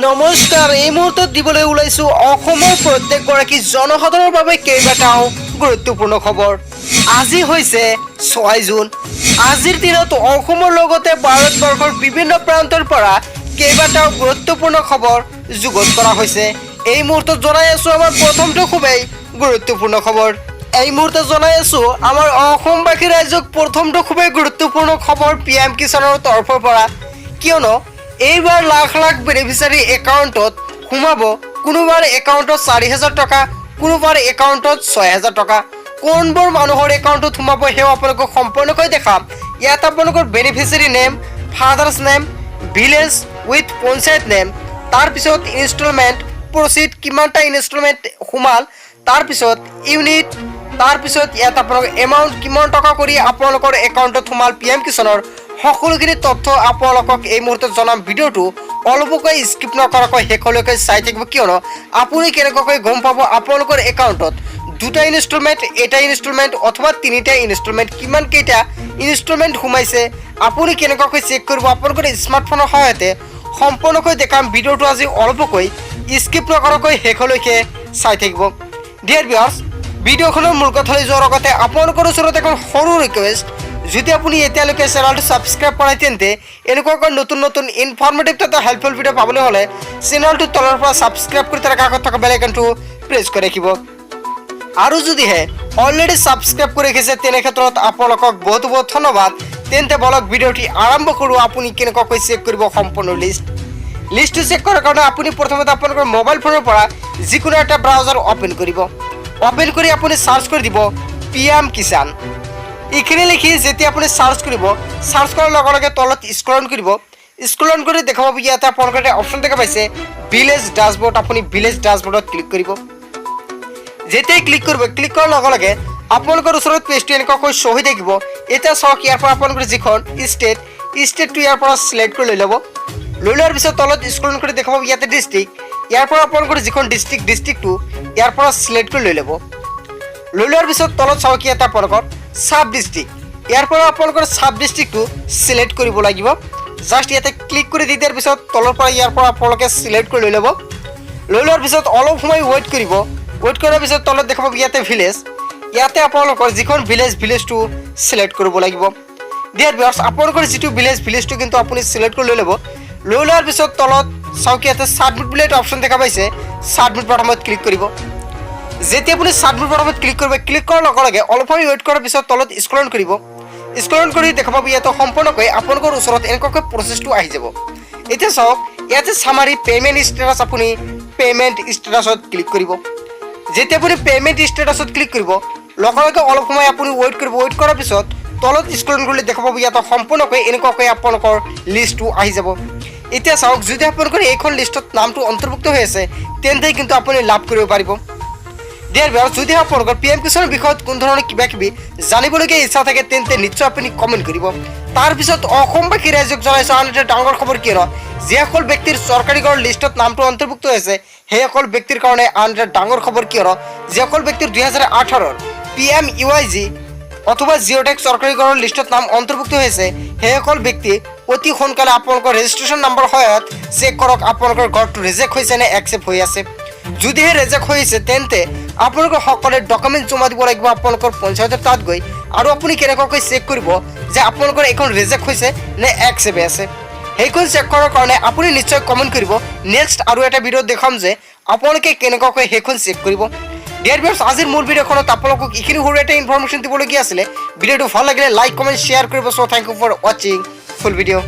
নমস্কাৰ এই মুহূৰ্তত দিবলৈ ওলাইছো অসমৰ প্ৰত্যেকগৰাকী জনসাধাৰণৰ বাবে কেইবাটাও গুৰুত্বপূৰ্ণ খবৰ। আজি হৈছে 6 জুন। আজিৰ দিনত অসমৰ লগতে ভাৰতবৰ্ষৰ বিভিন্ন প্ৰান্তৰ পৰা কেইবাটাও গুৰুত্বপূৰ্ণ খবৰ যুগুত কৰা হৈছে। এই মুহূৰ্তত জনাই আছো আমাৰ প্ৰথমটো খুবেই গুৰুত্বপূৰ্ণ খবৰ। এই মুহূৰ্তত জনাই আছো আমাৰ অসমবাসী ৰাইজক প্ৰথমটো খুবেই গুৰুত্বপূৰ্ণ খবৰ PM কিষাণৰ তৰফৰ পৰা, কিয়নো এইবাৰ লাখ লাখ বেনিফিচিয়াৰী একাউণ্টত সোমাব। কোনোবাৰ একাউণ্টত 4,000 টকা, কোনোবাৰ একাউণ্টত 6,000 টকা। কোনবোৰ মানুহৰ একাউণ্টত সোমাব সেয়া আপোনালোকক সম্পূৰ্ণকৈ দেখাম। ইয়াত আপোনালোকৰ beneficiary name, father's name, village with panchayat name, তাৰপিছত ইনষ্টলমেণ্ট প্ৰচিড, কিমানটা ইনষ্টলমেণ্ট সোমাল, তাৰপিছত ইউনিট, তাৰপিছত ইয়াত আপোনালোকৰ এমাউণ্ট কিমান টকা কৰি আপোনালোকৰ একাউণ্টত সোমাল PM কিষাণৰ সকলোখিনি তথ্য আপোনালোকক এই মুহূৰ্তত জনাম। ভিডিঅ'টো অলপকৈ স্কিপ নকৰাকৈ শেষলৈকে চাই থাকিব, কিয়নো আপুনি কেনেকুৱাকৈ গম পাব আপোনালোকৰ একাউণ্টত দুটা ইনষ্টলমেণ্ট, এটা ইনষ্টলমেণ্ট অথবা তিনিটা ইনষ্টলমেণ্ট, কিমান কেইটা ইনষ্টলমেণ্ট সোমাইছে আপুনি কেনেকুৱাকৈ চেক কৰিব আপোনালোকৰ স্মাৰ্টফোনৰ সহায়তে সম্পূৰ্ণকৈ দেখাম। ভিডিঅ'টো আজি অলপকৈ স্কিপ নকৰাকৈ শেষলৈকে চাই থাকিব। ডিয়াৰ ভিউৱাৰ্ছ, ভিডিঅ'খনৰ মূল কথালৈ যোৱাৰ আগতে আপোনালোকৰ ওচৰত এখন সৰু ৰিকুৱেষ্ট, যদি আপুনি এতিয়ালৈকে চেনেলটো ছাবস্ক্ৰাইব কৰাই তেন্তে এনেকুৱাকৈ নতুন নতুন ইনফৰ্মেটিভ তথা হেল্পফুল ভিডিঅ' পাবলৈ হ'লে চেনেলটো তলৰ পৰা ছাবস্ক্ৰাইব কৰি তাৰ কাষত থকা বেল আইকনটো প্ৰেছ কৰি ৰাখিব। আৰু যদিহে অলৰেডি ছাবস্ক্ৰাইব কৰি ৰাখিছে তেনে ক্ষেত্ৰত আপোনালোকক বহুত বহুত ধন্যবাদ। তেন্তে বলক ভিডিঅ'টি আৰম্ভ কৰোঁ। আপুনি কেনেকুৱাকৈ চেক কৰিব সম্পূৰ্ণ লিষ্টটো চেক কৰাৰ কাৰণে আপুনি প্ৰথমতে আপোনালোকৰ মোবাইল ফোনৰ পৰা যিকোনো এটা ব্ৰাউজাৰ অ'পেন কৰিব। অ'পেন কৰি আপুনি চাৰ্চ কৰি দিব PM কিষাণ। এইখিনি লিখি যেতিয়া আপুনি চাৰ্চ কৰিব, চাৰ্চ কৰাৰ লগে লগে তলত স্ক্ৰল কৰিব। স্ক্ৰল কৰি দেখাব ইয়াতে আপোনালোকৰ এটা অপশ্যন দেখা পাইছে ভিলেজ ডেশ্ববৰ্ড। আপুনি ভিলেজ ডেশ্ববৰ্ডত ক্লিক কৰিব। যেতিয়াই ক্লিক কৰিব, ক্লিক কৰাৰ লগে লগে আপোনালোকৰ ওচৰত পেজটো এনেকুৱাকৈ শ্ব' হৈ থাকিব। এতিয়া চাওক, ইয়াৰ পৰা আপোনালোকৰ যিখন ষ্টেটটো ইয়াৰ পৰা চিলেক্ট কৰি লৈ ল'ব। লৈ লোৱাৰ পিছত তলত স্ক্ৰল কৰি দেখাব ইয়াতে ডিষ্ট্ৰিক্ট। ইয়াৰ পৰা আপোনালোকৰ যিখন ডিষ্ট্ৰিক্টটো ইয়াৰ পৰা চিলেক্ট কৰি লৈ ল'ব। লৈ লোৱাৰ পিছত তলত চাওক ইয়াতে আপোনালোকৰ সাব ডিষ্ট্ৰিক্ট, ইয়াৰ পৰা আপোনালোকৰ সাব ডিষ্ট্ৰিক্টটো চিলেক্ট কৰিব লাগিব। জাষ্ট ইয়াতে ক্লিক কৰি দি দিয়াৰ পিছত তলৰ পৰা ইয়াৰ পৰা আপোনালোকে চিলেক্ট কৰি লৈ ল'ব। লৈ লোৱাৰ পিছত অলপ সময় ৱেইট কৰিব। ৱেইট কৰাৰ পিছত তলত দেখাব ইয়াতে ভিলেজ। ইয়াতে আপোনালোকৰ যিখন ভিলেজটো চিলেক্ট কৰিব লাগিব। ডিয়াৰ ভিউৱাৰ্ছ, আপোনালোকৰ যিটো ভিলেজটো কিন্তু আপুনি চিলেক্ট কৰি লৈ ল'ব। লৈ লোৱাৰ পিছত তলত চাওক ইয়াতে ছাবমিট বুলি এটা অপশ্যন দেখা পাইছে। ছাবমিট বাটনত ক্লিক কৰিব। যেতিয়া আপুনি ছাবমিট বাটনত ক্লিক কৰিব, ক্লিক কৰাৰ লগে লগে অলপ সময় ৱেইট কৰাৰ পিছত তলত স্ক্ৰল কৰিব। স্ক্ৰল কৰি দেখা পাব ইয়াতে সম্পূৰ্ণকৈ আপোনালোকৰ ওচৰত এনেকুৱাকৈ প্ৰচেছটো আহি যাব। এতিয়া চাওক ইয়াতে চামাৰী পে'মেণ্ট ষ্টেটাছ, আপুনি পে'মেণ্ট ষ্টেটাছত ক্লিক কৰিব। যেতিয়া আপুনি পে'মেণ্ট ষ্টেটাছত ক্লিক কৰিব, লগে লগে অলপ সময় আপুনি ৱেইট কৰিব। ৱেইট কৰাৰ পিছত তলত স্ক্ৰল কৰিলে দেখা পাব ইয়াতে সম্পূৰ্ণকৈ এনেকুৱাকৈ আপোনালোকৰ লিষ্টটো আহি যাব। এতিয়া চাওক, যদি আপোনালোকৰ এইখন লিষ্টত নামটো অন্তৰ্ভুক্ত হৈ আছে তেন্তে কিন্তু আপুনি লাভ কৰিব পাৰিব। ডিয়াৰ ভিউৱাৰ্ছ, যদি আপোনালোকৰ PM কিষাণৰ বিষয়ত কোনো ধৰণৰ কিবা কিবি জানিবলগীয়া ইচ্ছা থাকে তেন্তে নিশ্চয় আপুনি কমেণ্ট কৰিব। তাৰপিছত অসমবাসী ৰাইজক জনাইছোঁ আন এটা ডাঙৰ খবৰ, কিয়নো যিসকল ব্যক্তিৰ চৰকাৰী ঘৰৰ লিষ্টত নামটো অন্তৰ্ভুক্ত হৈছে সেইসকল ব্যক্তিৰ কাৰণে আন এটা ডাঙৰ খবৰ, কিয়নো যিসকল ব্যক্তিৰ 2018 PMUIG অথবা জিঅ'টেক চৰকাৰী ঘৰৰ লিষ্টত নাম অন্তৰ্ভুক্ত হৈছে সেইসকল ব্যক্তি অতি সোনকালে আপোনালোকৰ ৰেজিষ্ট্ৰেশ্যন নম্বৰ সহায়ত চেক কৰক আপোনালোকৰ ঘৰটো ৰিজেক্ট হৈছে নে একচেপ্ট হৈ আছে। যদিহে ৰিজেক্ট হৈছে তেন্তে আপোনালোকৰ সকলোৱে ডকুমেণ্ট জমা দিব লাগিব আপোনালোকৰ পঞ্চায়তৰ তাত গৈ। আৰু আপুনি কেনেকুৱাকৈ চেক কৰিব যে আপোনালোকৰ এইখন ৰিজেক্ট হৈছে নে একচেপ্ট আছে, সেইখন চেক কৰাৰ কাৰণে আপুনি নিশ্চয় কমেণ্ট কৰিব। নেক্সট আৰু এটা ভিডিঅ'ত দেখাম যে আপোনালোকে কেনেকুৱাকৈ সেইখন চেক কৰিব। ডিয়াৰ ভিউৱাৰ্ছ, আজিৰ মূল ভিডিঅ'খনত আপোনালোকক এইখিনি সৰু এটা ইনফৰ্মেশ্যন দিবলগীয়া আছিলে। ভিডিঅ'টো ভাল লাগিলে লাইক, কমেণ্ট, শ্বেয়াৰ কৰিব। চ' থেংক ইউ ফৰ ৱাচিং ফুল ভিডিঅ'।